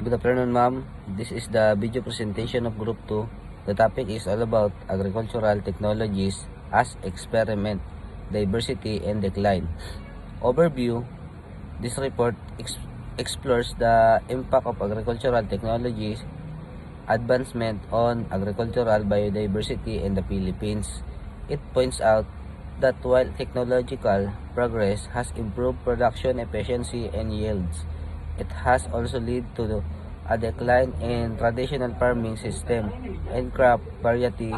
Good afternoon, ma'am. This is the video presentation of Group 2. The topic is all about agricultural technologies as experiment, diversity, and decline. Overview. This report explores the impact of agricultural technologies advancement on agricultural biodiversity in the Philippines. It points out that while technological progress has improved production efficiency and yields, it has also led to a decline in traditional farming system and crop variety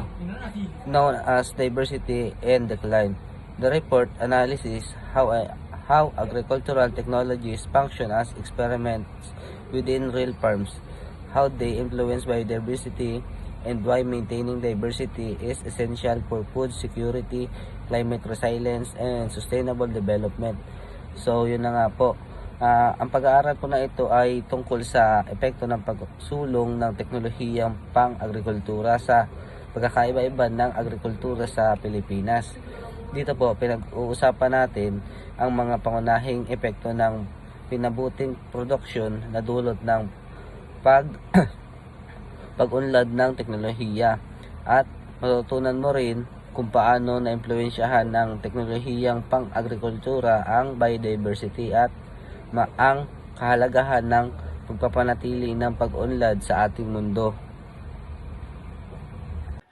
known as diversity and decline. The report analyzes how agricultural technologies function as experiments within real farms, how they influence biodiversity, and why maintaining diversity is essential for food security, climate resilience, and sustainable development. So, yun na nga po. Ang pag-aaral po na ito ay tungkol sa epekto ng pagsulong ng teknolohiyang pang-agrikultura sa pagkakaiba-iba ng agrikultura sa Pilipinas. Dito po, pinag-uusapan natin ang mga pangunahing epekto ng pinabuting produksyon na dulot ng pag-unlad ng teknolohiya, at matutunan mo rin kung paano na-impluwensyahan ng teknolohiyang pang-agrikultura ang biodiversity at ang kahalagahan ng pagpapanatili ng pag-unlad sa ating mundo.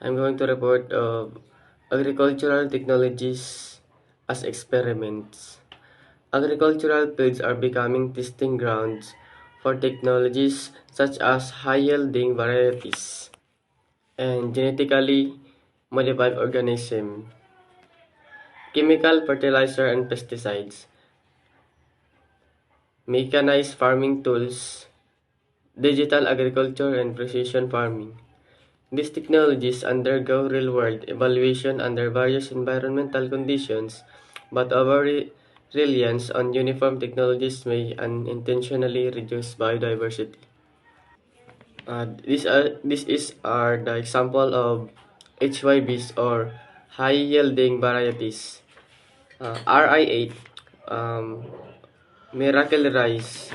I'm going to report of agricultural technologies as experiments. Agricultural fields are becoming testing grounds for technologies such as high-yielding varieties and genetically modified organisms, chemical fertilizer and pesticides, mechanized farming tools, digital agriculture, and precision farming. These technologies undergo real-world evaluation under various environmental conditions, but over-reliance on uniform technologies may unintentionally reduce biodiversity. This is the example of HYBs or high-yielding varieties. RI8, Miracle Rice,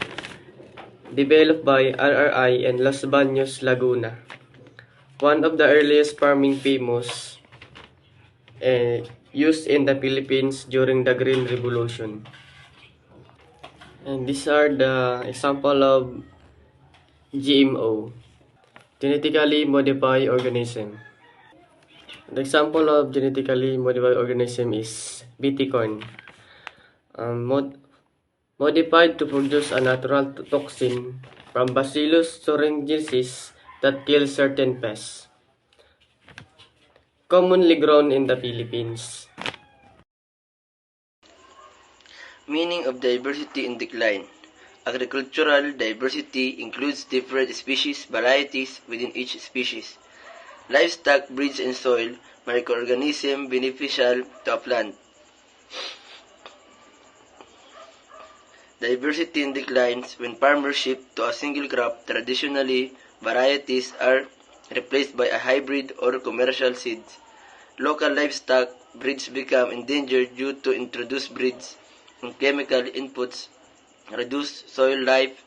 developed by RRI and Los Baños, Laguna. One of the earliest farming famous used in the Philippines during the Green Revolution. And these are the example of GMO, genetically modified organism. The example of genetically modified organism is BT corn. Modified to produce a natural toxin from Bacillus thuringiensis that kills certain pests. Commonly grown in the Philippines. Meaning of diversity in decline. Agricultural diversity includes different species, varieties within each species, livestock, breeds, and soil, microorganisms beneficial to a plant. Diversity in declines when farmers shift to a single crop. Traditionally, varieties are replaced by a hybrid or commercial seeds. Local livestock breeds become endangered due to introduced breeds and chemical inputs, reduced soil life,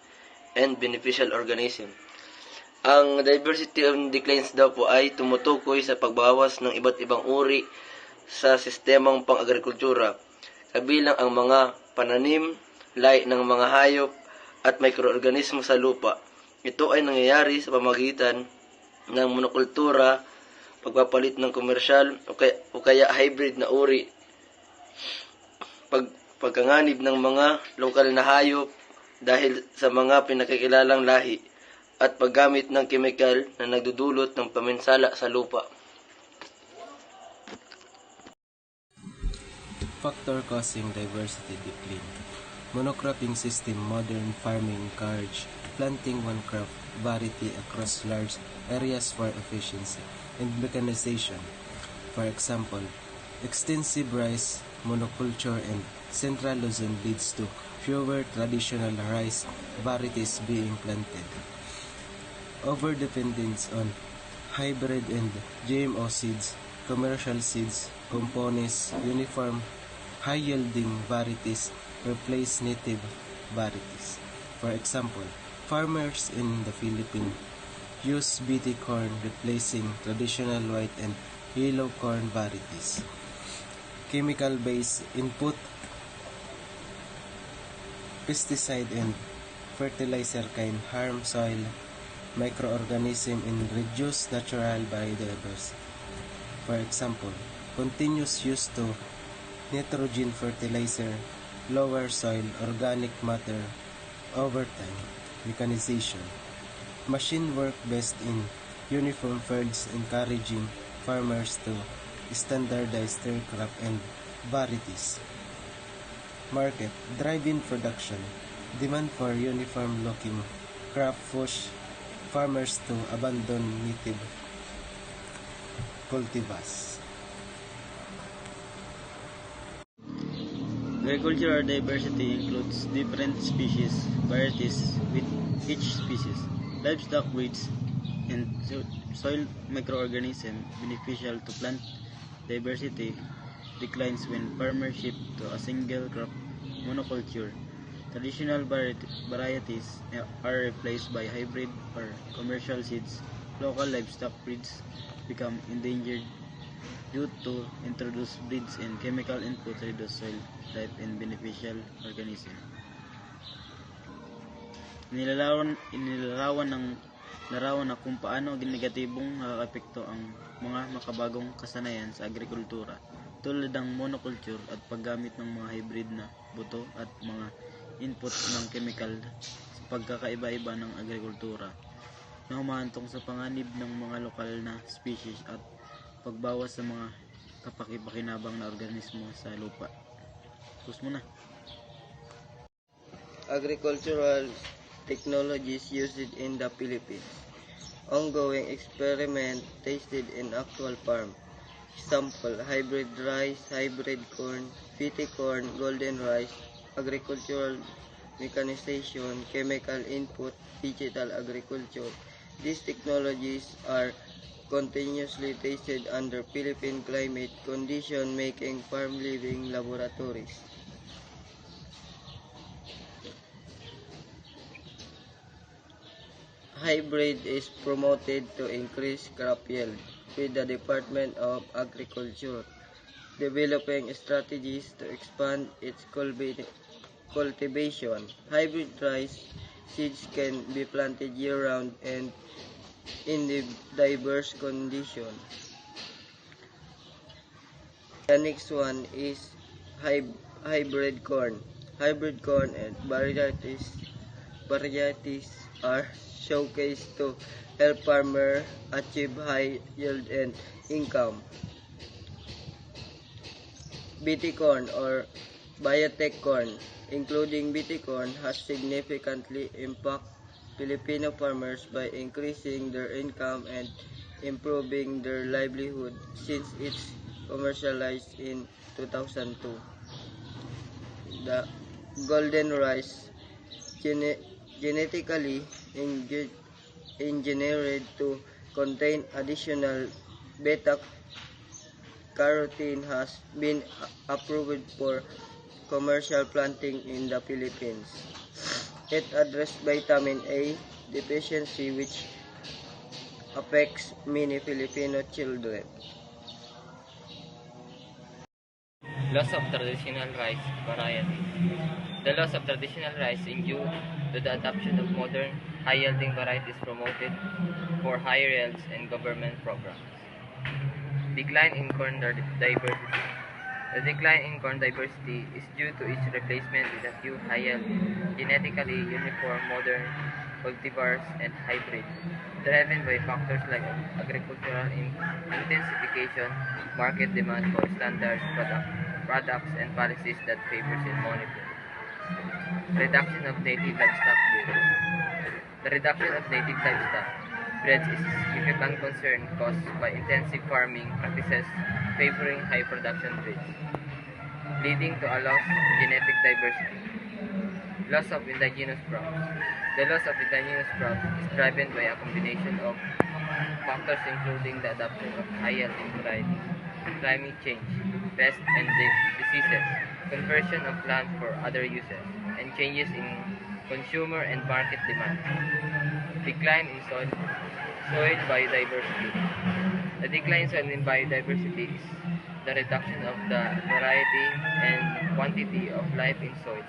and beneficial organism. Ang diversity in declines daw po ay tumutukoy sa pagbawas ng iba't ibang uri sa sistemang pang-agrikultura, kabilang ang mga pananim, lahi ng mga hayop, at mikroorganismo sa lupa. Ito ay nangyayari sa pamamagitan ng monokultura, pagpapalit ng komersyal o kaya hybrid na uri, pagkanganib ng mga lokal na hayop dahil sa mga pinakikilalang lahi, at paggamit ng kemikal na nagdudulot ng paminsala sa lupa. Factor causing diversity decline. Monocropping system. Modern farming encourage planting one crop variety across large areas for efficiency and mechanization. For example, extensive rice monoculture and Central Luzon leads to fewer traditional rice varieties being planted. Overdependence on hybrid and GMO seeds, commercial seeds, components, uniform high-yielding varieties replace native varieties. For example, Farmers in the Philippines use BT corn replacing traditional white and yellow corn varieties. Chemical-based input, pesticide and fertilizer can harm soil microorganisms and reduce natural biodiversity. For example, continuous use to nitrogen fertilizer lower soil organic matter over time. Mechanization. Machine work based in uniform fields encouraging farmers to standardize their crop and varieties. Market. Drive-in production. Demand for uniform looking crop push farmers to abandon native cultivars. Agricultural diversity includes different species, varieties with each species, livestock breeds, and soil microorganisms beneficial to plant diversity declines when farmers shift to a single crop monoculture. Traditional varieties are replaced by hybrid or commercial seeds. Local livestock breeds become endangered due to introduced breeds and chemical input reduce soil life and beneficial organism. Inilarawan na kung paano negatibong nakakapekto ang mga makabagong kasanayan sa agrikultura tulad ng monoculture at paggamit ng mga hybrid na buto at mga input ng chemical sa pagkakaiba-iba ng agrikultura na humahantong sa panganib ng mga lokal na species at pagbawas sa mga kapaki-pakinabang na organismo sa lupa. Tapos muna. Agricultural technologies used in the Philippines. Ongoing experiment tested in actual farm. Example, hybrid rice, hybrid corn, BT corn, golden rice, agricultural mechanization, chemical input, digital agriculture. These technologies are continuously tested under Philippine climate condition, making farm living laboratories. Hybrid is promoted to increase crop yield, with the Department of Agriculture developing strategies to expand its cultivation. Hybrid rice seeds can be planted year-round and in diverse conditions. The next one is hybrid corn. Hybrid corn and varieties are showcased to help farmers achieve high yield and income. BT corn or biotech corn, including BT corn, has significantly impacted Filipino farmers by increasing their income and improving their livelihood since its commercialized in 2002. The golden rice, genetically engineered to contain additional beta-carotene, has been approved for commercial planting in the Philippines. It addresses vitamin A deficiency, which affects many Filipino children. Loss of traditional rice varieties. The loss of traditional rice is due to the adoption of modern, high-yielding varieties promoted for higher yields and government programs. Decline in corn diversity. The decline in corn diversity is due to its replacement with a few high-yield, genetically uniform modern cultivars and hybrids, driven by factors like agricultural intensification, market demand for standard products, and policies that favor monitoring. Reduction of native livestock breeds. The reduction of native livestock breeds is a significant concern caused by intensive farming practices favoring high production breeds, leading to a loss in genetic diversity. Loss of indigenous crops. The loss of indigenous crops is driven by a combination of factors including the adoption of high-yielding varieties, climate change, pests and diseases, conversion of land for other uses, and changes in consumer and market demand. Decline in soil biodiversity. The decline in biodiversity is the reduction of the variety and quantity of life in soils,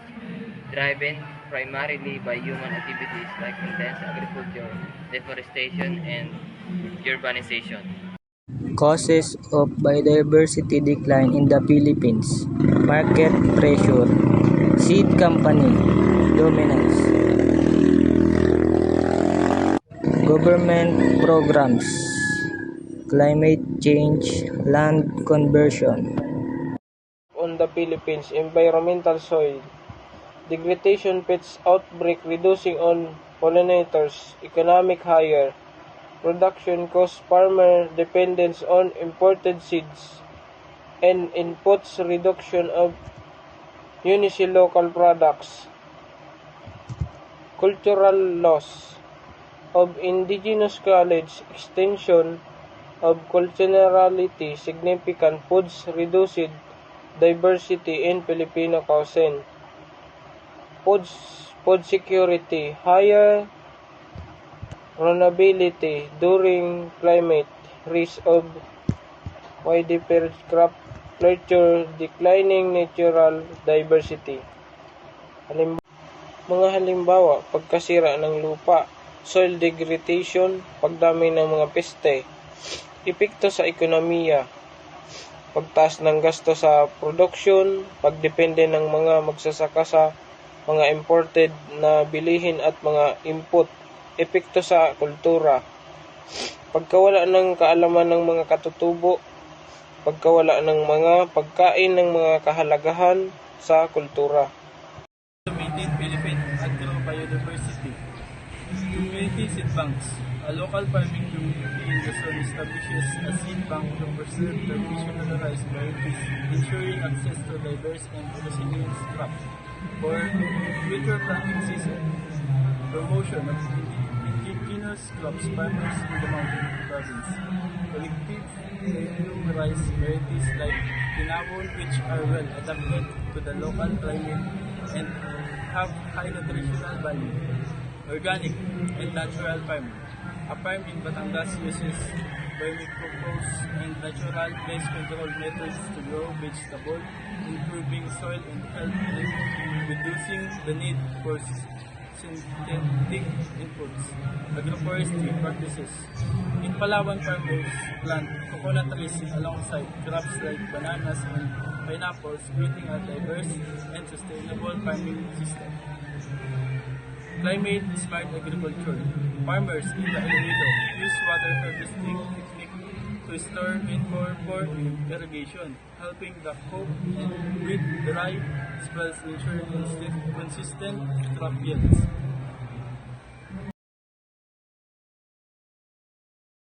driven primarily by human activities like intense agriculture, deforestation, and urbanization. Causes of biodiversity decline in the Philippines. Market pressure. Seed company dominance. Government programs. Climate change, land conversion. On the Philippines, environmental soil degradation, pests outbreak, reducing on pollinators, economic higher production cost, farmer dependence on imported seeds and inputs, reduction of local products, cultural loss of indigenous knowledge, extension of culturality, significant foods, reduced diversity in Filipino cuisine, food security, higher vulnerability during climate, risk of widespread crop failure, declining natural diversity. Mga halimbawa, pagkasira ng lupa, soil degradation, pagdami ng mga peste, epekto sa ekonomiya, pagtaas ng gasto sa produksyon, pagdepende ng mga magsasaka sa mga imported na bilihin at mga input, epekto sa kultura, pagkawala ng kaalaman ng mga katutubo, pagkawala ng mga pagkain ng mga kahalagahan sa kultura. To maintain Philippine agro-biodiversity. Community seed banks. A local farming community in Luzon establishes a seed bank to preserve traditional rice varieties, ensuring access to diverse and resilient crops for future planting season. Promotion of indigenous crops farmers in the mountain province. Collective new rice varieties like Tinawon, which are well adapted to the local climate and have high nutritional value. Organic and natural farming. A farm in Batangas uses vermicompost and natural pest control methods to grow vegetables, improving soil and health and reducing the need for synthetic inputs. Agroforestry practices. In Palawan, farmers plant coconut trees alongside crops like bananas and pineapples, creating a diverse and sustainable farming system. Climate smart agriculture. Farmers in the Iloilo use water harvesting technique to store rainwater for irrigation, helping the cope with dry spells, ensuring consistent crop yields.